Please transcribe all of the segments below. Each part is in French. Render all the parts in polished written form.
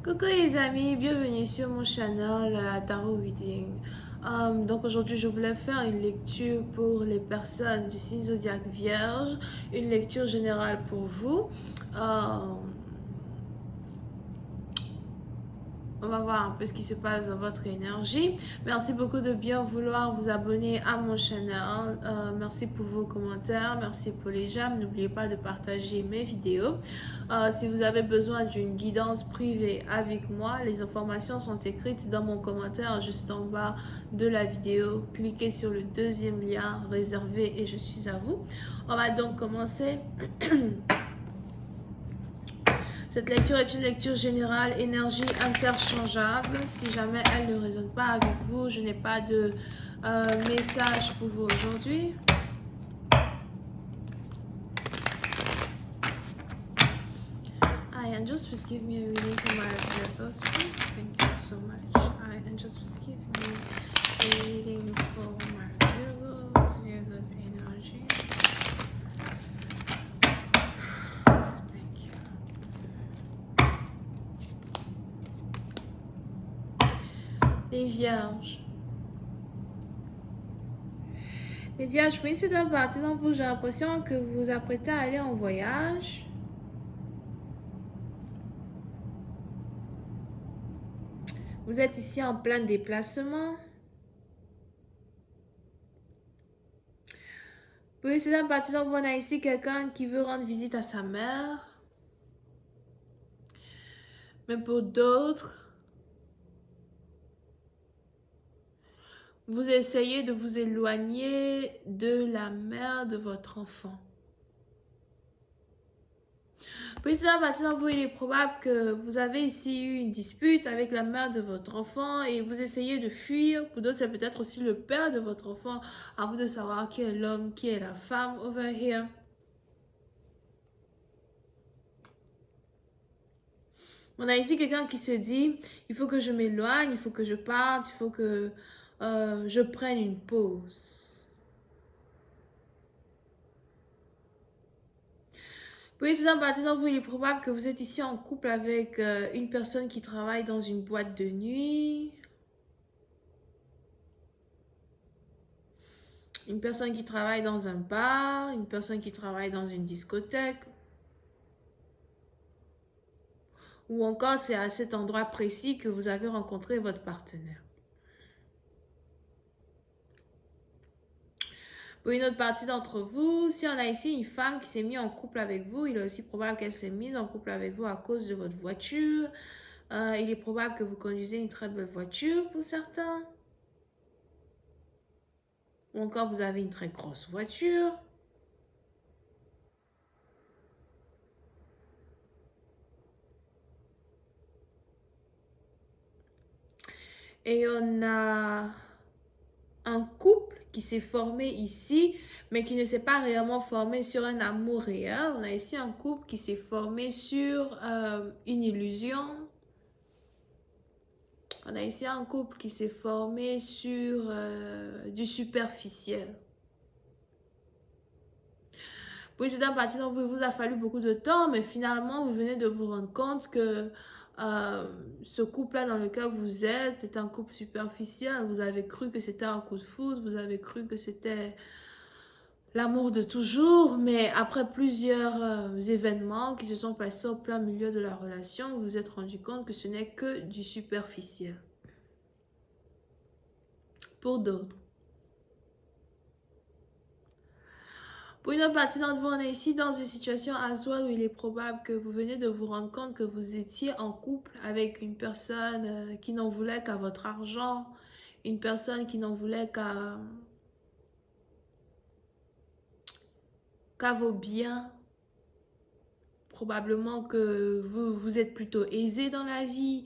Coucou les amis, bienvenue sur mon channel Tarot Reading. Donc aujourd'hui je voulais faire une lecture pour les personnes du signe zodiaque vierge, une lecture générale pour vous. On va voir un peu ce qui se passe dans votre énergie. Merci beaucoup de bien vouloir vous abonner à mon channel. Merci pour vos commentaires. Merci pour les j'aime. N'oubliez pas de partager mes vidéos. Si vous avez besoin d'une guidance privée avec moi, les informations sont écrites dans mon commentaire juste en bas de la vidéo. Cliquez sur le deuxième lien réservé et je suis à vous. On va donc commencer. Cette lecture est une lecture générale, énergie interchangeable. Si jamais elle ne résonne pas avec vous, je n'ai pas de message pour vous aujourd'hui. Angels, please give me a reading for my Virgos, please. Thank you so much. Angels, please give me a reading for my Virgos energy. Thank you. Les vierges. Les vierges, oui, c'est un parti dans vous. J'ai l'impression que vous vous apprêtez à aller en voyage. Vous êtes ici en plein déplacement. Oui, c'est un parti dont vous avez ici quelqu'un qui veut rendre visite à sa mère. Mais pour d'autres, vous essayez de vous éloigner de la mère de votre enfant. Puis c'est un parti dont vous, il est probable que vous avez ici eu une dispute avec la mère de votre enfant et vous essayez de fuir. Pour d'autres, c'est peut-être aussi le père de votre enfant. À vous de savoir qui est l'homme, qui est la femme over here. On a ici quelqu'un qui se dit, il faut que je m'éloigne, il faut que je parte, il faut que je prenne une pause. Puis c'est un parti d'entre vous, il est probable que vous êtes ici en couple avec une personne qui travaille dans une boîte de nuit. Une personne qui travaille dans un bar, une personne qui travaille dans une discothèque. Ou encore c'est à cet endroit précis que vous avez rencontré votre partenaire. Pour une autre partie d'entre vous, si on a ici une femme qui s'est mise en couple avec vous, il est aussi probable qu'elle s'est mise en couple avec vous à cause de votre voiture. Il est probable que vous conduisez une très belle voiture pour certains. Ou encore vous avez une très grosse voiture. Et on a un couple qui s'est formé ici, mais qui ne s'est pas réellement formé sur un amour réel. On a ici un couple qui s'est formé sur une illusion. On a ici un couple qui s'est formé sur du superficiel. Oui, c'est un parti dont il vous a fallu beaucoup de temps, mais finalement, vous venez de vous rendre compte que ce couple-là dans lequel vous êtes est un couple superficiel. Vous avez cru que c'était un coup de foudre, vous avez cru que c'était l'amour de toujours, mais après plusieurs événements qui se sont passés au plein milieu de la relation, vous vous êtes rendu compte que ce n'est que du superficiel. Pour d'autres. Pour une autre partie d'entre vous, on est ici dans une situation as well où il est probable que vous venez de vous rendre compte que vous étiez en couple avec une personne qui n'en voulait qu'à votre argent, une personne qui n'en voulait qu'à vos biens. Probablement que vous êtes plutôt aisé dans la vie.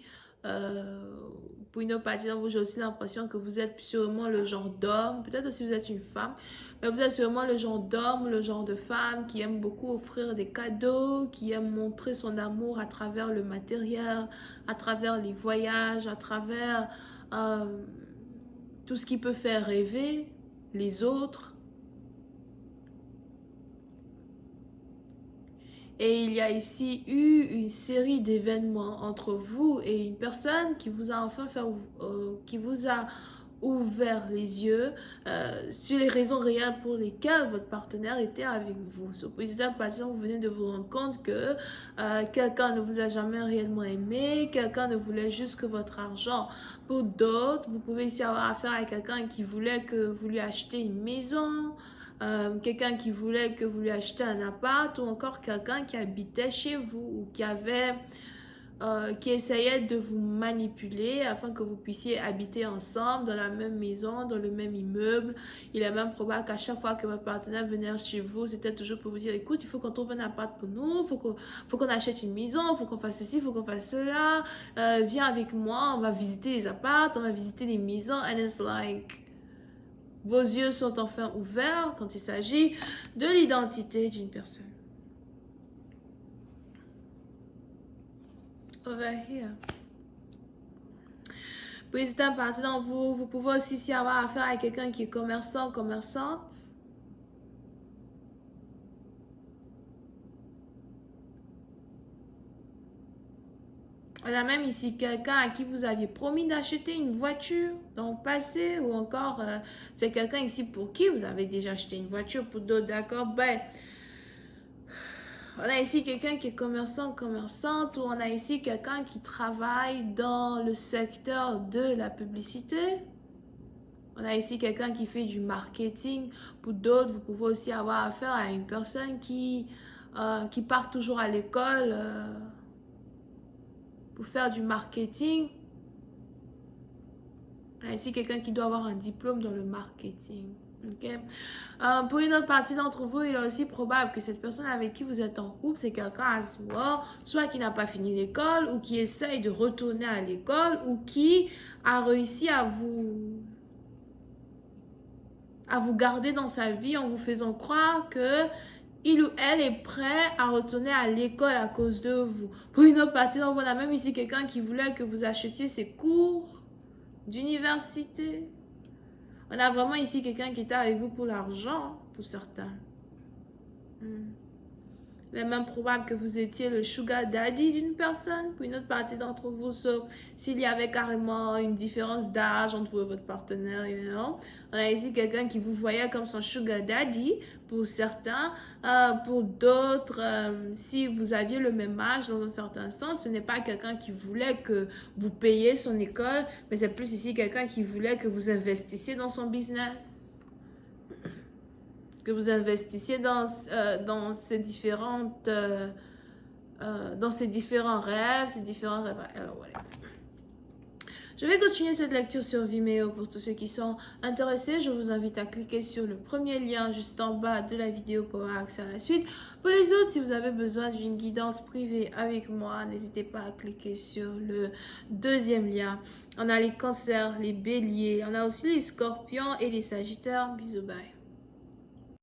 Pour une autre partie d'entre vous, j'ai aussi l'impression que vous êtes sûrement le genre d'homme, peut-être aussi vous êtes une femme, mais vous êtes sûrement le genre d'homme, le genre de femme qui aime beaucoup offrir des cadeaux, qui aime montrer son amour à travers le matériel, à travers les voyages, à travers tout ce qui peut faire rêver les autres. Et il y a ici eu une série d'événements entre vous et une personne qui vous a enfin qui vous a ouvert les yeux sur les raisons réelles pour lesquelles votre partenaire était avec vous. Ce président patient, vous venez de vous rendre compte que quelqu'un ne vous a jamais réellement aimé, quelqu'un ne voulait juste que votre argent. Pour d'autres, vous pouvez ici avoir affaire à quelqu'un qui voulait que vous lui achetiez une maison, quelqu'un qui voulait que vous lui achetiez un appart, ou encore quelqu'un qui habitait chez vous ou qui essayait de vous manipuler afin que vous puissiez habiter ensemble dans la même maison, dans le même immeuble. Il est même probable qu'à chaque fois que votre partenaire venait chez vous, c'était toujours pour vous dire, écoute, il faut qu'on trouve un appart pour nous, faut qu'on achète une maison, il faut qu'on fasse ceci, il faut qu'on fasse cela, viens avec moi, on va visiter les apparts, on va visiter les maisons, and it's like, vos yeux sont enfin ouverts quand il s'agit de l'identité d'une personne. Over here. Puis c'est un parti dans vous. Vous pouvez aussi avoir affaire à quelqu'un qui est commerçant, commerçante. On a même ici quelqu'un à qui vous aviez promis d'acheter une voiture dans le passé, ou encore c'est quelqu'un ici pour qui vous avez déjà acheté une voiture. Pour d'autres, d'accord, ben, on a ici quelqu'un qui est commerçant, commerçante, ou on a ici quelqu'un qui travaille dans le secteur de la publicité. On a ici quelqu'un qui fait du marketing. Pour d'autres, vous pouvez aussi avoir affaire à une personne qui part toujours à l'école pour faire du marketing. On a ici quelqu'un qui doit avoir un diplôme dans le marketing. Okay. Pour une autre partie d'entre vous, il est aussi probable que cette personne avec qui vous êtes en couple, c'est quelqu'un à soit qui n'a pas fini l'école, ou qui essaye de retourner à l'école, ou qui a réussi à vous garder dans sa vie en vous faisant croire que il ou elle est prêt à retourner à l'école à cause de vous. Pour une autre partie d'entre vous, on a même ici quelqu'un qui voulait que vous achetiez ses cours d'université. On a vraiment ici quelqu'un qui était avec vous pour l'argent, pour certains. Il est même probable que vous étiez le sugar daddy d'une personne. Pour une autre partie d'entre vous, s'il y avait carrément une différence d'âge entre vous et votre partenaire, on a ici quelqu'un qui vous voyait comme son sugar daddy pour certains. Pour d'autres, si vous aviez le même âge dans un certain sens, ce n'est pas quelqu'un qui voulait que vous payiez son école, mais c'est plus ici quelqu'un qui voulait que vous investissiez dans son business. Que vous investissiez dans ces différents rêves, Alors, voilà. Je vais continuer cette lecture sur Vimeo pour tous ceux qui sont intéressés. Je vous invite à cliquer sur le premier lien juste en bas de la vidéo pour avoir accès à la suite. Pour les autres, si vous avez besoin d'une guidance privée avec moi, n'hésitez pas à cliquer sur le deuxième lien. On a les cancers, les béliers, on a aussi les scorpions et les sagittaires. Bisous, bye.